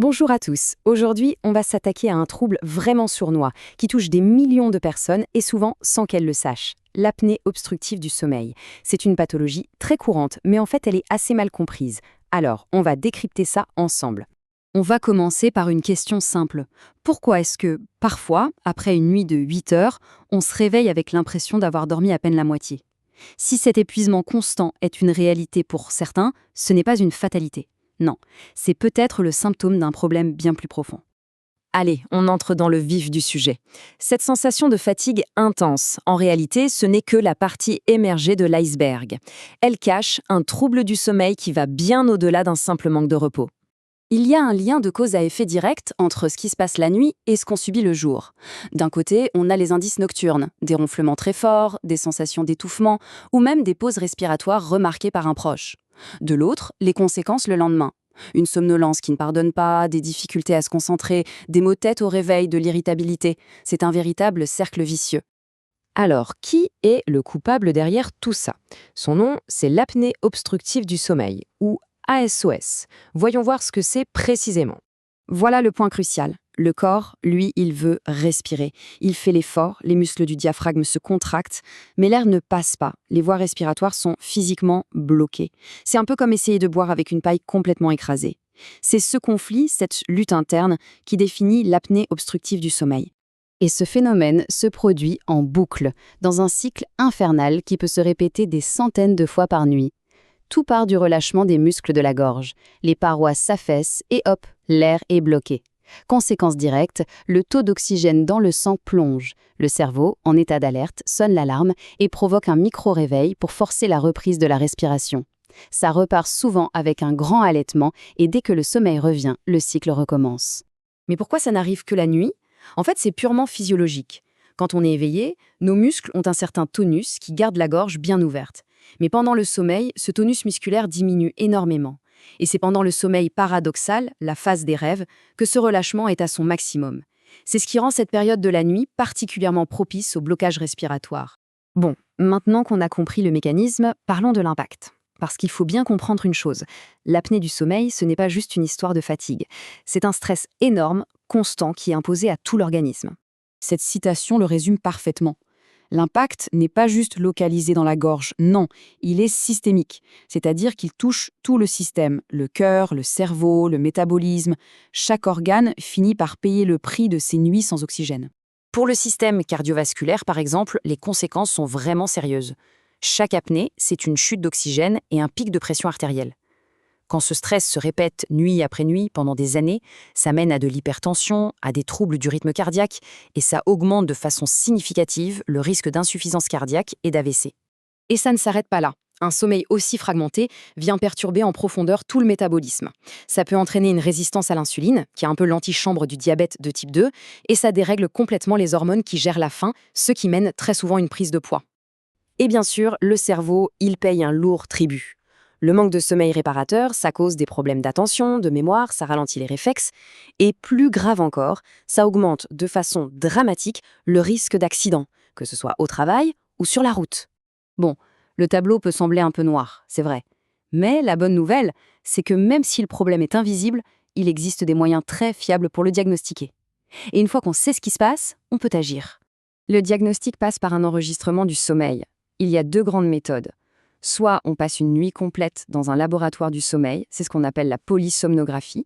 Bonjour à tous. Aujourd'hui, on va s'attaquer à un trouble vraiment sournois qui touche des millions de personnes et souvent sans qu'elles le sachent. L'apnée obstructive du sommeil. C'est une pathologie très courante, mais en fait, elle est assez mal comprise. Alors, on va décrypter ça ensemble. On va commencer par une question simple. Pourquoi est-ce que, parfois, après une nuit de 8 heures, on se réveille avec l'impression d'avoir dormi à peine la moitié? Si cet épuisement constant est une réalité pour certains, ce n'est pas une fatalité. Non, c'est peut-être le symptôme d'un problème bien plus profond. Allez, on entre dans le vif du sujet. Cette sensation de fatigue intense, en réalité, ce n'est que la partie émergée de l'iceberg. Elle cache un trouble du sommeil qui va bien au-delà d'un simple manque de repos. Il y a un lien de cause à effet direct entre ce qui se passe la nuit et ce qu'on subit le jour. D'un côté, on a les indices nocturnes, des ronflements très forts, des sensations d'étouffement ou même des pauses respiratoires remarquées par un proche. De l'autre, les conséquences le lendemain. Une somnolence qui ne pardonne pas, des difficultés à se concentrer, des maux de tête au réveil, de l'irritabilité. C'est un véritable cercle vicieux. Alors, qui est le coupable derrière tout ça? Son nom, c'est l'apnée obstructive du sommeil, ou ASOS. Voyons voir ce que c'est précisément. Voilà le point crucial. Le corps, lui, il veut respirer. Il fait l'effort, les muscles du diaphragme se contractent, mais l'air ne passe pas. Les voies respiratoires sont physiquement bloquées. C'est un peu comme essayer de boire avec une paille complètement écrasée. C'est ce conflit, cette lutte interne, qui définit l'apnée obstructive du sommeil. Et ce phénomène se produit en boucle, dans un cycle infernal qui peut se répéter des centaines de fois par nuit. Tout part du relâchement des muscles de la gorge. Les parois s'affaissent et hop, l'air est bloqué. Conséquence directe, le taux d'oxygène dans le sang plonge. Le cerveau, en état d'alerte, sonne l'alarme et provoque un micro-réveil pour forcer la reprise de la respiration. Ça repart souvent avec un grand halètement et dès que le sommeil revient, le cycle recommence. Mais pourquoi ça n'arrive que la nuit? En fait, c'est purement physiologique. Quand on est éveillé, nos muscles ont un certain tonus qui garde la gorge bien ouverte. Mais pendant le sommeil, ce tonus musculaire diminue énormément. Et c'est pendant le sommeil paradoxal, la phase des rêves, que ce relâchement est à son maximum. C'est ce qui rend cette période de la nuit particulièrement propice au blocage respiratoire. Bon, maintenant qu'on a compris le mécanisme, parlons de l'impact. Parce qu'il faut bien comprendre une chose, l'apnée du sommeil, ce n'est pas juste une histoire de fatigue. C'est un stress énorme, constant, qui est imposé à tout l'organisme. Cette citation le résume parfaitement. L'impact n'est pas juste localisé dans la gorge, non, il est systémique, c'est-à-dire qu'il touche tout le système, le cœur, le cerveau, le métabolisme. Chaque organe finit par payer le prix de ces nuits sans oxygène. Pour le système cardiovasculaire, par exemple, les conséquences sont vraiment sérieuses. Chaque apnée, c'est une chute d'oxygène et un pic de pression artérielle. Quand ce stress se répète nuit après nuit pendant des années, ça mène à de l'hypertension, à des troubles du rythme cardiaque, et ça augmente de façon significative le risque d'insuffisance cardiaque et d'AVC. Et ça ne s'arrête pas là. Un sommeil aussi fragmenté vient perturber en profondeur tout le métabolisme. Ça peut entraîner une résistance à l'insuline, qui est un peu l'antichambre du diabète de type 2, et ça dérègle complètement les hormones qui gèrent la faim, ce qui mène très souvent à une prise de poids. Et bien sûr, le cerveau, il paye un lourd tribut. Le manque de sommeil réparateur, ça cause des problèmes d'attention, de mémoire, ça ralentit les réflexes. Et plus grave encore, ça augmente de façon dramatique le risque d'accident, que ce soit au travail ou sur la route. Bon, le tableau peut sembler un peu noir, c'est vrai. Mais la bonne nouvelle, c'est que même si le problème est invisible, il existe des moyens très fiables pour le diagnostiquer. Et une fois qu'on sait ce qui se passe, on peut agir. Le diagnostic passe par un enregistrement du sommeil. Il y a deux grandes méthodes. Soit on passe une nuit complète dans un laboratoire du sommeil, c'est ce qu'on appelle la polysomnographie,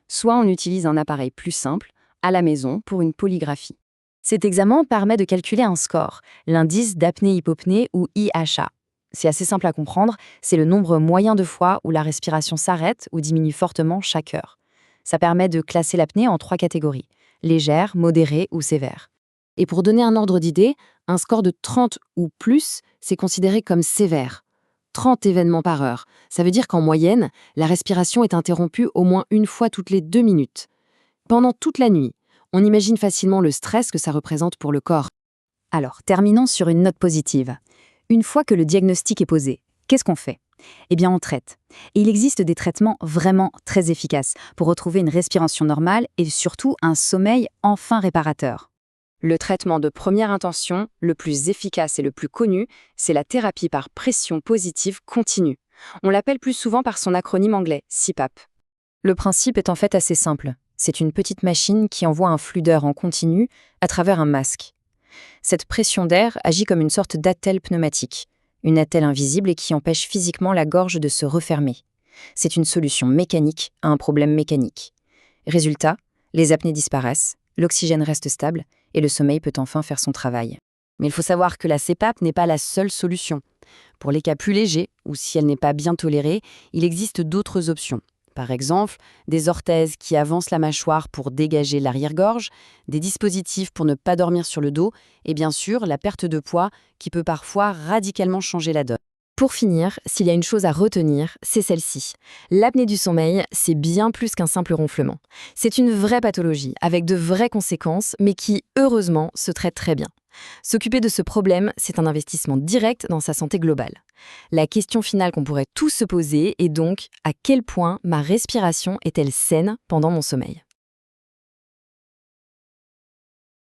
soit on utilise un appareil plus simple, à la maison, pour une polygraphie. Cet examen permet de calculer un score, l'indice d'apnée-hypopnée ou IHA. C'est assez simple à comprendre, c'est le nombre moyen de fois où la respiration s'arrête ou diminue fortement chaque heure. Ça permet de classer l'apnée en 3 catégories, légère, modérée ou sévère. Et pour donner un ordre d'idée, un score de 30 ou plus, c'est considéré comme sévère. 30 événements par heure. Ça veut dire qu'en moyenne, la respiration est interrompue au moins une fois toutes les 2 minutes. Pendant toute la nuit, on imagine facilement le stress que ça représente pour le corps. Alors, terminons sur une note positive. Une fois que le diagnostic est posé, qu'est-ce qu'on fait? Eh bien, on traite. Et il existe des traitements vraiment très efficaces pour retrouver une respiration normale et surtout un sommeil enfin réparateur. Le traitement de première intention, le plus efficace et le plus connu, c'est la thérapie par pression positive continue. On l'appelle plus souvent par son acronyme anglais, CPAP. Le principe est en fait assez simple. C'est une petite machine qui envoie un flux d'air en continu à travers un masque. Cette pression d'air agit comme une sorte d'attelle pneumatique, une attelle invisible et qui empêche physiquement la gorge de se refermer. C'est une solution mécanique à un problème mécanique. Résultat, les apnées disparaissent, l'oxygène reste stable et le sommeil peut enfin faire son travail. Mais il faut savoir que la CPAP n'est pas la seule solution. Pour les cas plus légers, ou si elle n'est pas bien tolérée, il existe d'autres options. Par exemple, des orthèses qui avancent la mâchoire pour dégager l'arrière-gorge, des dispositifs pour ne pas dormir sur le dos, et bien sûr, la perte de poids qui peut parfois radicalement changer la donne. Pour finir, s'il y a une chose à retenir, c'est celle-ci. L'apnée du sommeil, c'est bien plus qu'un simple ronflement. C'est une vraie pathologie, avec de vraies conséquences, mais qui, heureusement, se traite très bien. S'occuper de ce problème, c'est un investissement direct dans sa santé globale. La question finale qu'on pourrait tous se poser est donc à quel point ma respiration est-elle saine pendant mon sommeil ?